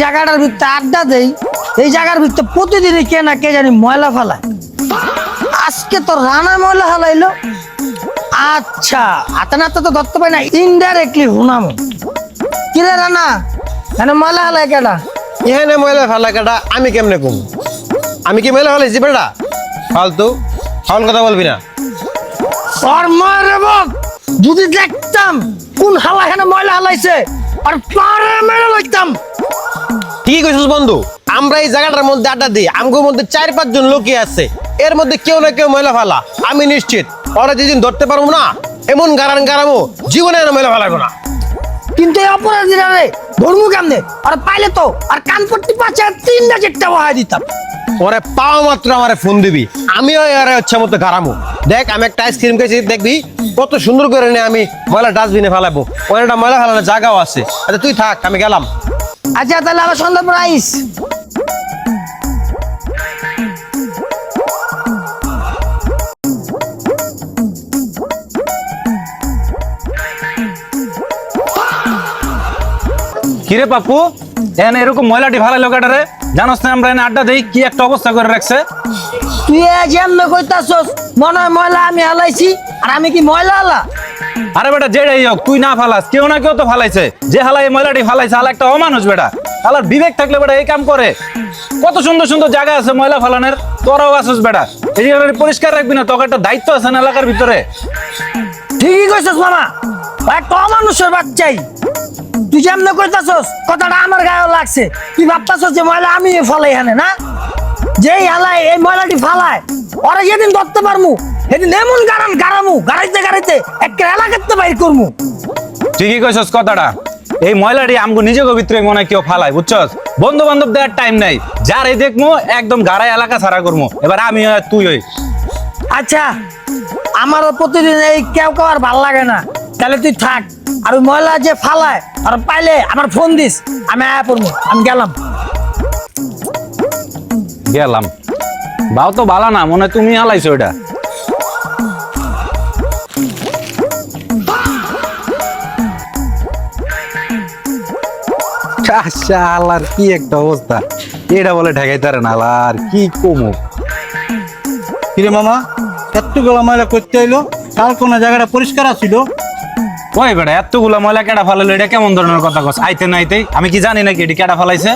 জায়গাটার ভিতরে আড্ডা দেই, এই জায়গার ভিতরে প্রতিদিনই কে না কে জানি ময়লা ফেলায়। আজকে তো রানা ময়লা ফেলাইলো। আচ্ছা, হাতে নাতে তো ধরতে পারি না, ইনডাইরেক্টলি হুনাম। কিরে রানা, এখানে ময়লা ফেলায় কেডা? এখানে ময়লা ফেলা কেটা আমি কেমনে কম? আমি কি ময়লা ফেলাইছি বেটা? ফালতু ফাউল কথা বলবি না। আর মারে বাপ, যদি দেখতাম কোন হালা এখানে ময়লা হালাইছে আর পারে মেরে লইতাম। ঠিকই কইছিস বন্ধু, আমরা এই জায়গাটার মধ্যে আড্ডা দিই, আমগোর মধ্যে 4-5 জন লোকই আছে, এর মধ্যে কেউ না কেউ ময়লা ফেলা। আমি নিশ্চিত ওরা যেদিন ধরতে পারবো না, এমন গারামো জীবনে আর ময়লা ফেলাবো না। কিন্তু এই অপরাধীরা রে ধর্ম কেমনে? আর পাইলে তো আর কানপট্টি পাচ্ছে 3-4টা বহাই দিতাম। ওরে পাওয়া মাত্র আমারে ফোন দিবি, আমিও এর ইচ্ছা মতো গারামো। দেখ, আমি একটা আইসক্রিম খেয়েছি, দেখবি কত সুন্দর করে নিয়ে আমি ময়লা ডাস্টবিনে ফেলাবো। ওর একটা ময়লা ফেলানোর জায়গাও আছে। আচ্ছা তুই থাক, আমি গেলাম। আচ্ছা তাহলে আবার সন্ধ্যা পর আইস। কিরে পাপ্পু, এখানে এরকম ময়লাটি ভালো কাটারে জানোস না? আমরা এখানে আড্ডা দিই, কি একটা অবস্থা করে রাখছে। তুই যেমন কইতাছস মনে হয় ময়লা আমি হালাইছি, আর আমি কি ময়লা হালা? আরে বেটা, যেটাই হোক, তুই না ফালাস, কেউ না কেউ তো ফালাইছে। যে হালা এই ময়লাটি ফালাইছে, হালা একটা অমানুষ বেটা। হালার বিবেক থাকলে বেটা এই কাম করে? কত সুন্দর সুন্দর জায়গা আছে ময়লা ফালানোর, তোরাও আসিস বেটা। এই জায়গাটা পরিষ্কার রাখবি না? তোকে একটা দায়িত্ব আছে না এলাকার ভিতরে? ঠিকই কইছস মামা, একটা অমানুষের বাচ্চাই। তুই যেমন কইতাছস কথাটা আমার গায়েও লাগছে। তুই ভাবতাছস যে ময়লা আমি ফলাই এখানে না? যেই হালাই এই ময়লাটি ফালায়, ওরা যেদিন ধরতে পারমু সেদিন এমন গারামু গাড়াইতে একটা এলাকাতে বাইর করমু। ঠিকই কইছস কথাটা। এই ময়লাটি আমগো নিজেকে ভিতরে মনে হয় কেউ ফালায়, বুঝছস? বন্ধু বান্ধব দেওয়ার টাইম নাই, যার এই দেখমু একদম গাড়াই এলাকা ছাড়া করবো। এবার আমি আর তুই হই। আচ্ছা, আমারও প্রতিদিন এই কেউ আর ভাল লাগে না, তাহলে তুই থাক। আর ওই ময়লা যে ফালায় আর পাইলে আমার ফোন দিস, আমি আয়া পড়বো। আমি গেলাম। গেলাম বাও তো ভালো না, মনে হয় তুমি হালাইছো এটা। শালার কি একটা অবস্থা, এটা বলে ঠেকাইতারে না। আর কি কমু? কিরে মামা, এতগুলো ময়লা করতে এলো? কাল কোন জায়গাটা পরিষ্কার আছিল? ওই বেটা, এতগুলা ময়লা কেডা ফালাইলো? এটা কেমন ধরনের কথা কস? আইতে না আইতেই আমি কি জানি নাকি এটি কেডা ফালাইছে?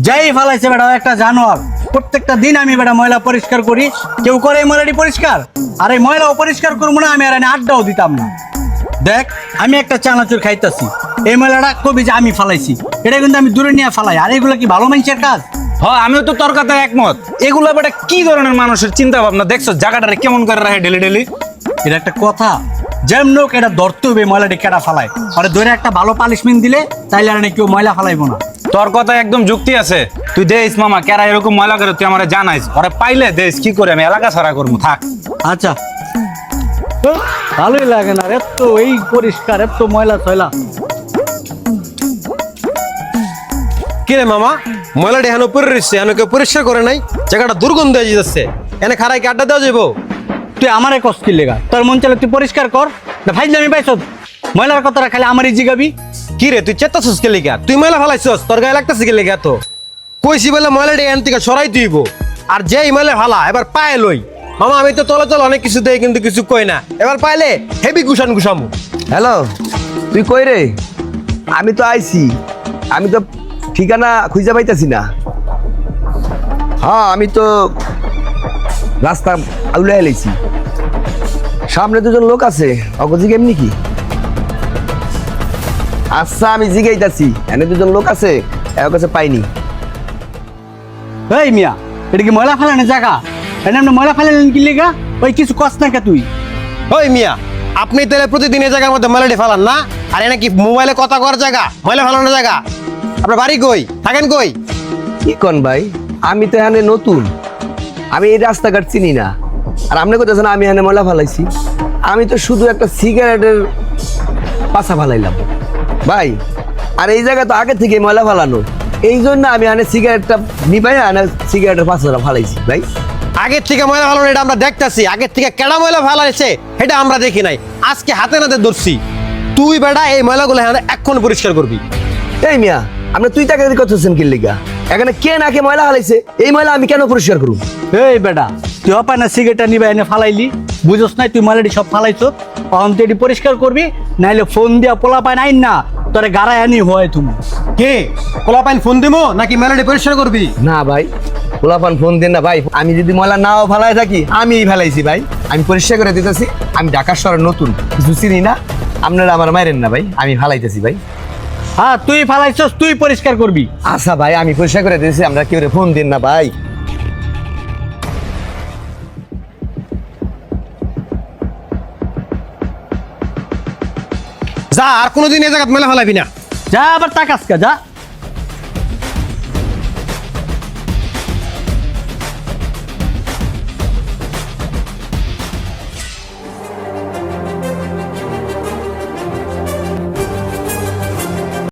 যাই ফালাইছে বেটা, ও একটা জানোয়ার। প্রত্যেকটা দিন আমি বেটা ময়লা পরিষ্কার করি, কেউ করে এই ময়লাটি পরিষ্কার? আর এই ময়লাও পরিষ্কার করবো না আমি, আর এনে আড্ডাও দিতাম না। দেখ, আমি একটা চানাচুর খাইতাছি, এই ময়লাটা কবি যে আমি ফালাইছি, এটা কিন্তু আমি দূরে নিয়ে ফালাই। আর এগুলো কি ভালো মানুষের কাজ? হ্যাঁ, আমিও তো তোর কথায় একমত। এগুলা বেটা কি ধরনের মানুষের চিন্তা ভাবনা দেখছো? জায়গাটারে কেমন করে রাখে ডেলি ডেলি। এটা একটা কথা? যেমন হোক এটা ধরতে হবে ময়লাটি কেডা ফালায়, আর ধরে একটা ভালো পানিশমেন্ট দিলে তাইলে আর কেউ ময়লা ফালাইবো না। তোর কথা একদম যুক্তি আছে। তুই দেশ মামা কেরা এরকম ময়লা করে, তুই আমারে জানাইস। ওরে পাইলে দেশ কি করে আমি এলাকা ছাড়া করবো। থাক। আচ্ছা, ভালোই লাগে না এত এই পরিষ্কার, এত ময়লা ছয়লা। কিরে মামা, ময়লাটি হেন পরে রয়েছে, হেন কেউ পরিষ্কার করে নাই? জায়গাটা দুর্গন্ধ হয়ে যাচ্ছে, এনে খারাই কি আড্ডা দেওয়া যাবো? তুই আমারে কষ্ট কি লেগা? তোর মন চাইলে তুই পরিষ্কার কর না, ফাইজলামি পাইছ? ময়লার কথাটা খালি আমারই জিগাবি? কি রে, তুই চেতাছিস কে লিগা? তুই ময়লা ফেলাইছস, তোর গায়ে লাগতেছে কে লিগা? তো কইছি বলে ময়লাটি এন থেকে সরাই তুইব। আর যেই ময়লা ফালা এবার পায়ে লই। মামা, আমি তো চলাচল অনেক কিছু দেই, কিন্তু কিছু কই না। এবার পাইলে হেভি গুছামু। হ্যালো, তুই কই রে? আমি তো আইছি, আমি তো ঠিকানা খুঁজে পাইতেছি না। হ্যাঁ, আমি তো রাস্তা আউলে এলাইছি। সামনে দুজন লোক আছে, অগজি কেমনি কি? আচ্ছা, আমি জিগাইতাছি, এনে দুজন লোক আছে, এর কাছে পাইনি। এই মিয়া, এটা কি ময়লা ফেলানোর জায়গা? এনে আপনি ময়লা ফেলালেন কি লেগা? ওই কিছু কষ্ট না কে তুই? ওই মিয়া, আপনি তাহলে প্রতিদিন এই জায়গার মধ্যে ময়লাটি ফেলান না? আর এনে কি মোবাইলে কথা করার জায়গা, ময়লা ফেলানোর জায়গা? আপনার বাড়ি কই, থাকেন কই? কি কন ভাই, আমি তো এখানে নতুন, আমি এই রাস্তাঘাট চিনি না। আর আপনি কোথায় আমি এখানে ময়লা ফেলাইছি? আমি তো শুধু একটা সিগারেটের পাশা ফেলাইলাম ভাই। আর এই জায়গা তো আগে থেকে ময়লা ফেলানো, এই জন্য আমি এখানে সিগারেটটা নিবাই সিগারেটের পাশাটা ফেলাইছি ভাই। আগের থেকে ময়লা ফেলানো এটা আমরা দেখতেছি, আগের থেকে কেডা ময়লা ফেলাইছে এটা আমরা দেখি নাই, আজকে হাতে নাতে ধরছি। তুই বেটা এই ময়লাগুলো এখন পরিষ্কার করবি। এই মিয়া আপনি তুই তাকে করতেছেন কি লিগা? এখানে কে নাকে ময়লা হালাইছে, এই ময়লা আমি কেন পরিষ্কার করব? এই বেটা তুই অপায় না সিগারেটটা নিবে এনে ফালাইলি, বুঝোস নাই তুই ময়লাটি সব ফালাইছ, অহন তুই এটি পরিষ্কার করবি, নাইলে ফোন দিয়া পোলা পায় নাই না তোরে গাড়ায় আনি হয় তুমি। কে পোলাপাইন ফোন দিবো নাকি মেলাডি পরিষ্কার করবি? না ভাই, পোলাপান ফোন দেন না ভাই, আমি যদি ময়লা নাও ফালাই থাকি আমিই ফেলাইছি ভাই, আমি পরিষ্কার করে দিতেছি। আমি ঢাকা শহরে নতুন, কিছু চিনি না, আপনারা আমার মাইরেন না ভাই, আমি ফালাইতেছি ভাই। হ্যাঁ তুই ফালাইছস, তুই পরিষ্কার করবি। আচ্ছা ভাই আমি পরিষ্কার করে দিতেছি, আমরা কেউ ফোন দিন না ভাই। যা, আর কোনোদিন এই জায়গায় মেলা ফেলাবি না। যা আবার তাকাস কা, যা।